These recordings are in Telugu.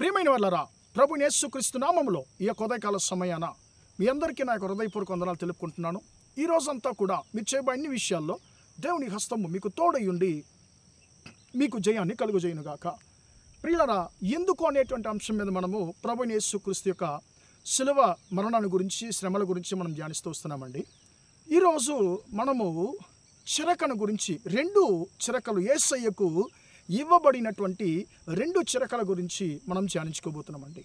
ప్రియమైన వాళ్ళరా, ప్రభు యేసుక్రీస్తు నామములో ఈ యొక్క ఉదయకాల సమయాన మీ అందరికీ నా యొక్క హృదయపూర్వక వందనాలు తెలుపుకుంటున్నాను. ఈ రోజంతా కూడా మీరు చేయబోయే అన్ని విషయాల్లో దేవుని హస్తము మీకు తోడయుండి మీకు జయాన్ని కలుగజేయునుగాక. ప్రియులరా, ఎందుకు అనేటువంటి అంశం మీద మనము ప్రభు యేసుక్రీస్తు యొక్క శిలువ మరణాన్ని గురించి, శ్రమల గురించి మనం ధ్యానిస్తూ వస్తున్నామండి. ఈరోజు మనము చిరకను గురించి, రెండు చిరకలు, యేసయ్యకు ఇవ్వబడినటువంటి రెండు చిరకల గురించి మనం ధ్యానించుకోబోతున్నామండి.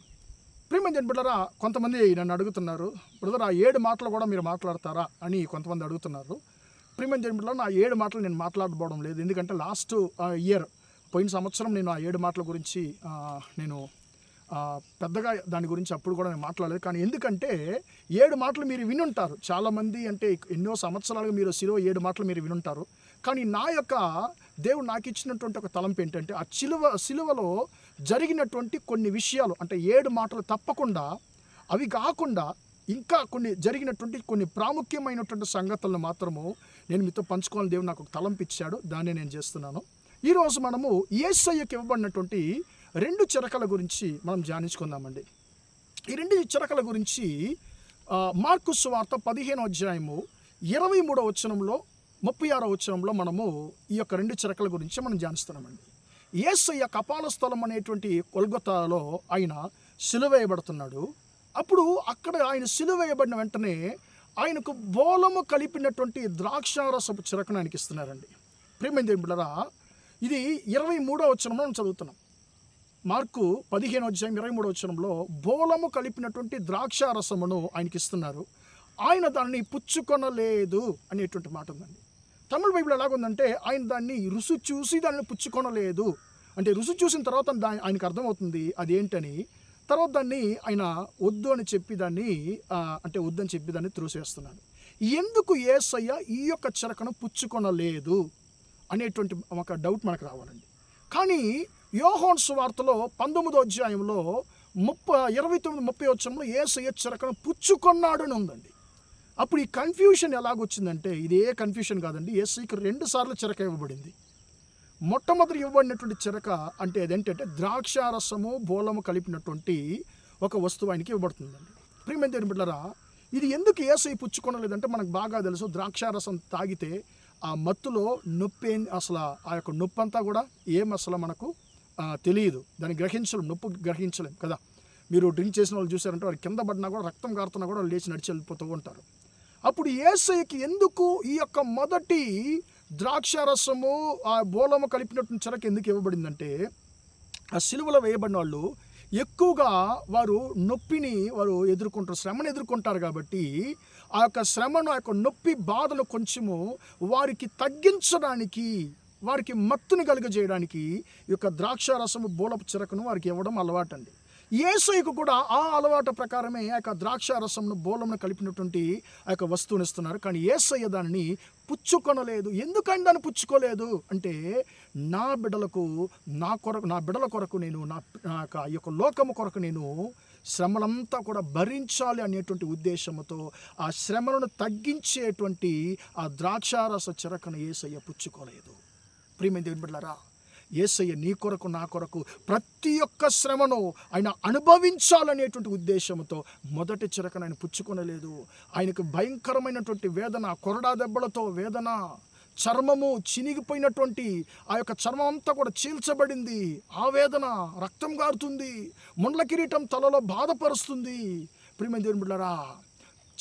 ప్రియమైన బిడ్డలారా, కొంతమంది నన్ను అడుగుతున్నారు, బ్రదర్ ఆ 7 మాటలు కూడా మీరు మాట్లాడతారా అని కొంతమంది అడుగుతున్నారు. ప్రియమైన బిడ్డలారా, నా 7 మాటలు నేను మాట్లాడబోవడం లేదు. ఎందుకంటే లాస్ట్ ఇయర్, పోయిన సంవత్సరం నేను ఆ 7 మాటల గురించి నేను పెద్దగా దాని గురించి అప్పుడు కూడా నేను మాట్లాడలేదు. కానీ ఎందుకంటే 7 మాటలు మీరు వినుంటారు చాలామంది, అంటే ఎన్నో సంవత్సరాలుగా మీరు 7 మాటలు మీరు వినుంటారు. కానీ నా యొక్క దేవుడు నాకు ఇచ్చినటువంటి ఒక తలంపు ఏంటంటే, ఆ సిలువలో జరిగినటువంటి కొన్ని విషయాలు, అంటే 7 మాటలు తప్పకుండా, అవి కాకుండా ఇంకా కొన్ని జరిగినటువంటి కొన్ని ప్రాముఖ్యమైనటువంటి సంగతులను మాత్రము నేను మీతో పంచుకోవాలని దేవుడు నాకు ఒక తలంపు ఇచ్చాడు. దాన్ని నేను చేస్తున్నాను. ఈరోజు మనము యేసయ్యకి ఇవ్వబడినటువంటి 2 చిరకల గురించి మనం ధ్యానించుకుందామండి. ఈ 2 చిరకల గురించి మార్కు సువార్త 15వ అధ్యాయము 23వ వచనంలో, 36వ వచనంలో మనము ఈ యొక్క 2 చిరకల గురించి మనం ధ్యానిస్తున్నామండి. యేసయ్య కపాల స్థలం అనేటువంటి గొల్గొతాలో ఆయన సిలువేయబడుతున్నాడు. అప్పుడు అక్కడ ఆయన సిలువేయబడిన వెంటనే ఆయనకు బోలము కలిపినటువంటి ద్రాక్షారసపు చిరకను ఆయనకి ఇస్తున్నారండి. ప్రియమైన దేవుని బిడ్డలారా, ఇది 23వ వచనంలో మనం చదువుతున్నాం. మార్కు 15వ అధ్యాయం 23వ వచనంలో బోలము కలిపినటువంటి ద్రాక్షారసమును ఆయనకి ఇస్తున్నారు. ఆయన దాన్ని పుచ్చుకొనలేదు అనేటువంటి మాట ఉందండి. తమిళ బైబిల్ ఎలాగుందంటే, ఆయన దాన్ని రుచి చూసి దాన్ని పుచ్చుకొనలేదు అంటే, రుచి చూసిన తర్వాత ఆయనకు అర్థమవుతుంది అదేంటని. తర్వాత దాన్ని ఆయన వద్దు అని చెప్పి దాన్ని వద్దని చెప్పి దాన్ని త్రోసేస్తున్నాడు. ఎందుకు యేసయ్య ఈ యొక్క చిరకను పుచ్చుకొనలేదు అనేటువంటి ఒక డౌట్ మనకు రావాలండి. కానీ యోహాను సువార్తలో 19వ అధ్యాయంలో 29-30 వచనంలో యేసయ్య చిరకను పుచ్చుకొన్నాడు అని ఉందండి. అప్పుడు ఈ కన్ఫ్యూషన్ ఎలాగొచ్చిందంటే, ఇది ఏ కన్ఫ్యూషన్ కాదండి. యేసయ్యకి 2 సార్లు చిరక ఇవ్వబడింది. మొట్టమొదటి ఇవ్వబడినటువంటి చిరక అంటే అదేంటంటే ద్రాక్షారసము బోలము కలిపినటువంటి ఒక వస్తువు ఆయనకి ఇవ్వబడుతుందండి. ప్రియమైన దేవుని బిడ్డలారా, ఇది ఎందుకు యేసయ్య పుచ్చుకొనలేదంటే మనకు బాగా తెలుసు. ద్రాక్షారసం తాగితే ఆ మత్తులో నొప్పి, అసలు ఆ యొక్క నొప్పి అంతా కూడా అసలు మనకు తెలియదు, దాన్ని నొప్పి గ్రహించలేం కదా. మీరు డ్రింక్ చేసిన వాళ్ళు చూసారంటే వారు కింద పడినా కూడా, రక్తం కారుతున్నా కూడా వాళ్ళు లేచి నడిచి వెళ్ళిపోతూ ఉంటారు. అప్పుడు యేసయ్యకి ఎందుకు ఈ యొక్క మొదటి ద్రాక్షారసము ఆ బోలము కలిపినటువంటి చిరక ఎందుకు ఇవ్వబడిందంటే, ఆ సిలువలో వేయబడిన వాళ్ళు ఎక్కువగా వారు నొప్పిని ఎదుర్కొంటారు, శ్రమను ఎదుర్కొంటారు. కాబట్టి ఆ యొక్క శ్రమను, ఆ యొక్క నొప్పి బాధను కొంచెము వారికి తగ్గించడానికి, వారికి మత్తుని కలుగజేయడానికి ఈ యొక్క ద్రాక్షారసము బోలపు చిరకను వారికి ఇవ్వడం అలవాటండి. యేసయ్యకు కూడా ఆ అలవాటు ప్రకారమే ఆ యొక్క ద్రాక్షారసమును బోలమును కలిపినటువంటి ఆ యొక్క వస్తువుని ఇస్తున్నారు. కానీ యేసయ్య దానిని పుచ్చుకొనలేదు. ఎందుకని దాన్ని పుచ్చుకోలేదు అంటే, నా బిడ్డల కొరకు నేను ఈ యొక్క లోకము కొరకు నేను శ్రమలంతా కూడా భరించాలి అనేటువంటి ఉద్దేశంతో ఆ శ్రమలను తగ్గించేటువంటి ఆ ద్రాక్షారస చిరకను యేసయ్య పుచ్చుకోలేదు. ప్రియమైన దేవుని బిడ్డలారా, యేసయ్య నీ కొరకు, నా కొరకు ప్రతి ఒక్క శ్రమను ఆయన అనుభవించాలనేటువంటి ఉద్దేశంతో మొదటి చిరకను ఆయన పుచ్చుకొనలేదు. ఆయనకు భయంకరమైనటువంటి వేదన, కొరడా దెబ్బలతో వేదన, చర్మము చినిగిపోయినటువంటి ఆ యొక్క చర్మం అంతా కూడా చీల్చబడింది. ఆ వేదన, రక్తం గారుతుంది, ముండ్ల కిరీటం తలలో బాధపరుస్తుంది. ప్రియమైన దేవుని బిడ్డలారా,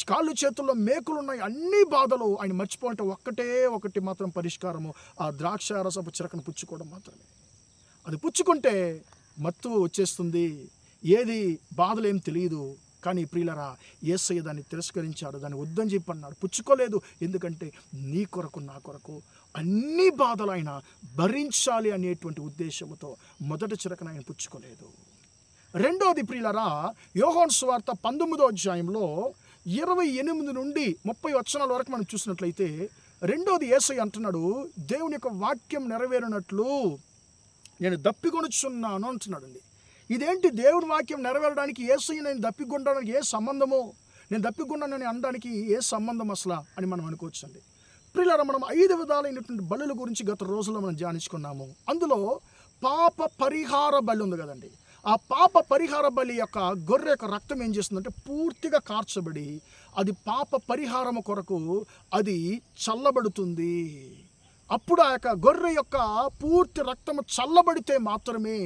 కాళ్ళు చేతుల్లో మేకులు ఉన్నాయి, అన్ని బాధలు ఆయన మర్చిపోతే ఒకటి మాత్రం పరిష్కారము, ఆ ద్రాక్షారసపు చిరకను పుచ్చుకోవడం మాత్రమే. అది పుచ్చుకుంటే మత్తు వచ్చేస్తుంది, ఏది బాధలు ఏం తెలియదు. కానీ ప్రియులరా, యేసయ్య దాన్ని తిరస్కరించాడు, దాన్ని వద్దని చెప్పి అన్నాడు, పుచ్చుకోలేదు. ఎందుకంటే నీ కొరకు, నా కొరకు అన్ని బాధలు ఆయన భరించాలి అనేటువంటి ఉద్దేశంతో మొదటి చిరకను ఆయన పుచ్చుకోలేదు. రెండోది ప్రియులరా, యోహాను సువార్త 19వ అధ్యాయంలో 28 నుండి 30 వచనాల వరకు మనం చూసినట్లయితే, రెండోది యేసయ్య అంటున్నాడు, దేవుని యొక్క వాక్యం నెరవేరినట్లు నేను దప్పికొనుచున్నాను అంటున్నాడండి. ఇదేంటి, దేవుని వాక్యం నెరవేరడానికి యేసయ్య నేను దప్పికొనడానికి ఏ సంబంధమో, నేను దప్పికొన్నానని అనడానికి ఏ సంబంధం అసలు అని మనం అనుకోవచ్చండి. ప్రియులారా, మనం 5 విధాలైనటువంటి బలుల గురించి గత రోజుల్లో మనం ధ్యానించుకున్నాము. అందులో పాప పరిహార బలి ఉంది కదండి. ఆ పాప పరిహార బలి యొక్క గొర్రె యొక్క రక్తం ఏం చేస్తుందంటే పూర్తిగా కార్చబడి అది పాప పరిహారము కొరకు అది చల్లబడుతుంది. అప్పుడు ఆ యొక్క గొర్రె యొక్క పూర్తి రక్తము చల్లబడితే మాత్రమే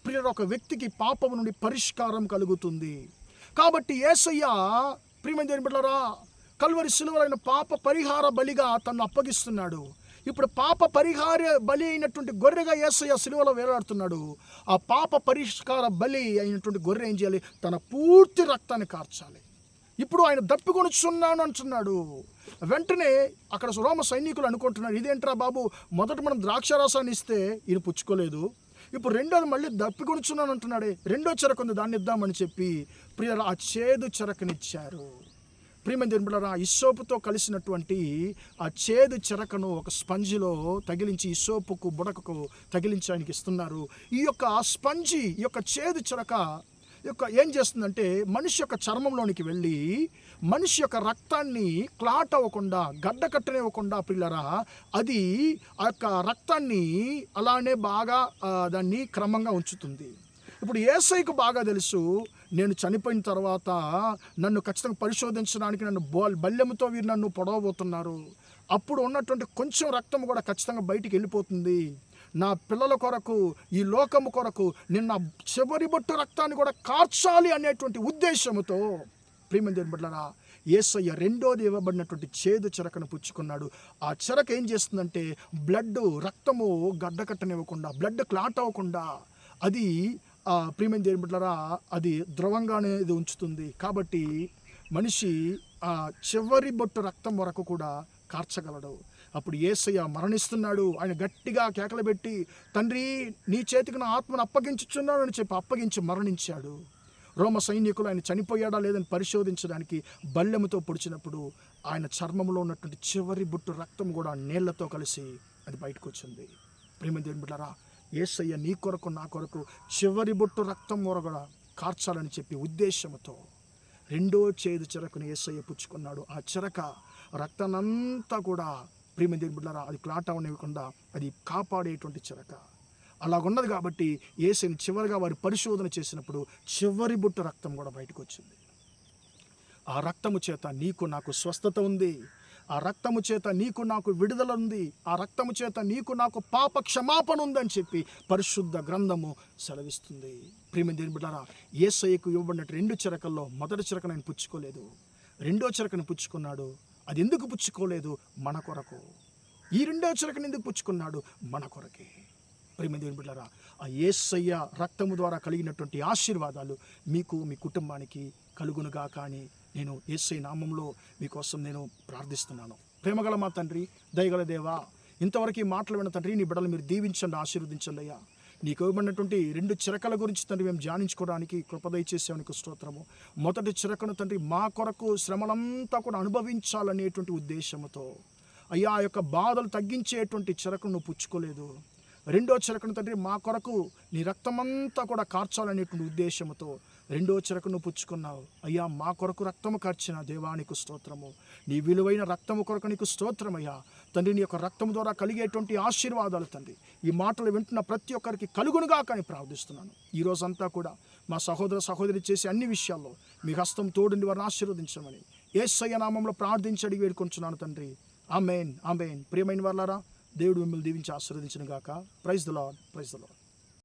ప్రియులారా ఒక వ్యక్తికి పాపము నుండి పరిష్కారం కలుగుతుంది. కాబట్టి యేసయ్య ప్రియమైన దేవుని బిడ్డలారా కల్వరి శిలువలైన పాప పరిహార బలిగా తను అప్పగిస్తున్నాడు. ఇప్పుడు పాప పరిహార బలి అయినటువంటి గొర్రెగా యేసయ్య శిలువలో వేలాడుతున్నాడు. ఆ పాప పరిష్కార బలి అయినటువంటి గొర్రె ఏం చేయాలి? తన పూర్తి రక్తాన్ని కార్చాలి. ఇప్పుడు ఆయన దప్పికొనుచున్నాను అంటున్నాడు. వెంటనే అక్కడ రోమ సైనికులు అనుకుంటున్నారు, ఇదేంట్రా బాబు, మొదట మనం ద్రాక్షారసాన్ని ఇస్తే ఈయన పుచ్చుకోలేదు, ఇప్పుడు రెండోది మళ్ళీ దప్పికొనుచున్నాను అంటున్నాడే, రెండో చెరకు ఉంది దాన్ని ఇద్దామని చెప్పి ప్రియులారా ఆ చేదు చెరకనిచ్చారు. ప్రియమైన దేవుని బిడ్డలారా ఇస్సోపుతో కలిసినటువంటి ఆ చేదు చెరకను ఒక స్పంజిలో తగిలించి ఇస్సోపుకు బుడకకు తగిలించి ఆయనకి ఇస్తున్నారు. ఈ యొక్క స్పంజి ఈ యొక్క చేదు చెరక యొక్క ఏం చేస్తుందంటే మనిషి యొక్క చర్మంలోనికి వెళ్ళి మనిషి యొక్క రక్తాన్ని క్లాట్ అవ్వకుండా గడ్డ కట్టనివ్వకుండా పిల్లరా అది ఆ యొక్క రక్తాన్ని అలానే బాగా దాన్ని క్రమంగా ఉంచుతుంది. ఇప్పుడు యేసయ్యకు బాగా తెలుసు, నేను చనిపోయిన తర్వాత నన్ను ఖచ్చితంగా పరిశోధించడానికి నన్ను బల్లెముతో వీరు నన్ను పొడవబోతున్నారు. అప్పుడు ఉన్నటువంటి కొంచెం రక్తం కూడా ఖచ్చితంగా బయటికి వెళ్ళిపోతుంది. నా పిల్లల కొరకు ఈ లోకము కొరకు నిన్న చివరి బొట్టు రక్తాన్ని కూడా కార్చాలి అనేటువంటి ఉద్దేశంతో ప్రియమైన దేవుని బిడ్డలారా యేసయ్య రెండోది ఇవ్వబడినటువంటి చేదు చెరకను పుచ్చుకున్నాడు. ఆ చెరక ఏం చేస్తుందంటే బ్లడ్ రక్తము గడ్డ కట్టనివ్వకుండా బ్లడ్ క్లాట్ అవ్వకుండా అది ప్రియమైన దేవుని బిడ్డలారా అది ద్రవంగానే ఇది ఉంచుతుంది. కాబట్టి మనిషి ఆ చివరి బొట్టు రక్తం వరకు కూడా కార్చగలడు. అప్పుడు యేసయ్య మరణిస్తున్నాడు. ఆయన గట్టిగా కేకలు పెట్టి, తండ్రి నీ చేతికి నా ఆత్మను అప్పగించుచున్నాను అని చెప్పి అప్పగించి మరణించాడు. రోమ సైనికులు ఆయన చనిపోయాడా లేదని పరిశోధించడానికి బల్లెముతో పొడిచినప్పుడు ఆయన చర్మంలో ఉన్నటువంటి చివరి బొట్టు రక్తం కూడా నీళ్లతో కలిసి అది బయటకు వచ్చింది. ప్రియమైన దేవుని బిడ్డలారా యేసయ్య నీ కొరకు నా కొరకు చివరి బొట్టు రక్తం కూడా కార్చాలని చెప్పి ఉద్దేశంతో రెండో చేదు చెరకుని యేసయ్య పుచ్చుకున్నాడు. ఆ చెరక రక్తానంతా కూడా ప్రియమైన దేవుని బిడ్డలారా అది క్లాట్ అవనివ్వకుండా అది కాపాడేటువంటి చెరక అలాగున్నది. కాబట్టి యేసయ్యని చివరిగా వారి పరిశోధన చేసినప్పుడు చివరి బొట్టు రక్తం కూడా బయటకు వచ్చింది. ఆ రక్తము చేత నీకు నాకు స్వస్థత ఉంది. ఆ రక్తము చేత నీకు నాకు విడుదల ఉంది. ఆ రక్తము చేత నీకు నాకు పాప క్షమాపణ ఉందని చెప్పి పరిశుద్ధ గ్రంథము సెలవిస్తుంది. ప్రియమైన దేవుని బిడ్డలారా యేసయ్యకు ఇవ్వబడిన రెండు చెరకల్లో మొదటి చెరకను ఆయన పుచ్చుకోలేదు, రెండో చెరకను పుచ్చుకున్నాడు. అది ఎందుకు పుచ్చుకోలేదు? మన కొరకు. ఈ రెండో చెరకను ఎందుకు పుచ్చుకున్నాడు? మన కొరకే. ప్రియమైన దేవుని బిడ్డలారా ఆ యేసయ్య రక్తము ద్వారా కలిగినటువంటి ఆశీర్వాదాలు మీకు మీ కుటుంబానికి కలుగునుగా కానీ నేను యేసయ్య నామంలో మీకోసం నేను ప్రార్థిస్తున్నాను. ప్రేమగల మా తండ్రి, దయగల దేవా, ఇంతవరకు ఈ మాటలు విన్న తండ్రి నీ బిడ్డలు మీరు దీవించండి, ఆశీర్వదించండి అయ్యా. నీకు ఇవ్వబడినటువంటి రెండు చిరకల గురించి తండ్రి మేము ధ్యానించుకోవడానికి కృప దయచేసేవానికి స్తోత్రము. మొదటి చిరకను తండ్రి మా కొరకు శ్రమలంతా కూడా అనుభవించాలనేటువంటి ఉద్దేశంతో అయ్యా ఆ యొక్క బాధలు తగ్గించేటువంటి చిరకను నువ్వు పుచ్చుకోలేదు. రెండో చిరకను తండ్రి మా కొరకు నీ రక్తమంతా కూడా కార్చాలనేటువంటి ఉద్దేశంతో రెండో చెరకును పుచ్చుకున్నావు. అయ్యా మా కొరకు రక్తము కార్చిన దేవానికి స్తోత్రము. నీ విలువైన రక్తము కొరకు నీకు స్తోత్రమయ్యా తండ్రి. నీ యొక్క రక్తము ద్వారా కలిగేటువంటి ఆశీర్వాదాలు తండ్రి ఈ మాటలు వింటున్న ప్రతి ఒక్కరికి కలుగునుగా కానీ ప్రార్థిస్తున్నాను. ఈ రోజంతా కూడా మా సహోదర సహోదరి చేసే అన్ని విషయాల్లో మీ హస్తం తోడుండి వారిని ఆశీర్వదించమని యేసయ్య నామంలో ప్రార్థించి అడిగి వేడుకొంచున్నాను తండ్రి. ఆమేన్ ఆమేన్. ప్రియమైన వారలారా దేవుడు మిమ్మల్ని దీవించి ఆశీర్వదించును గాక. Praise the Lord, praise the lord.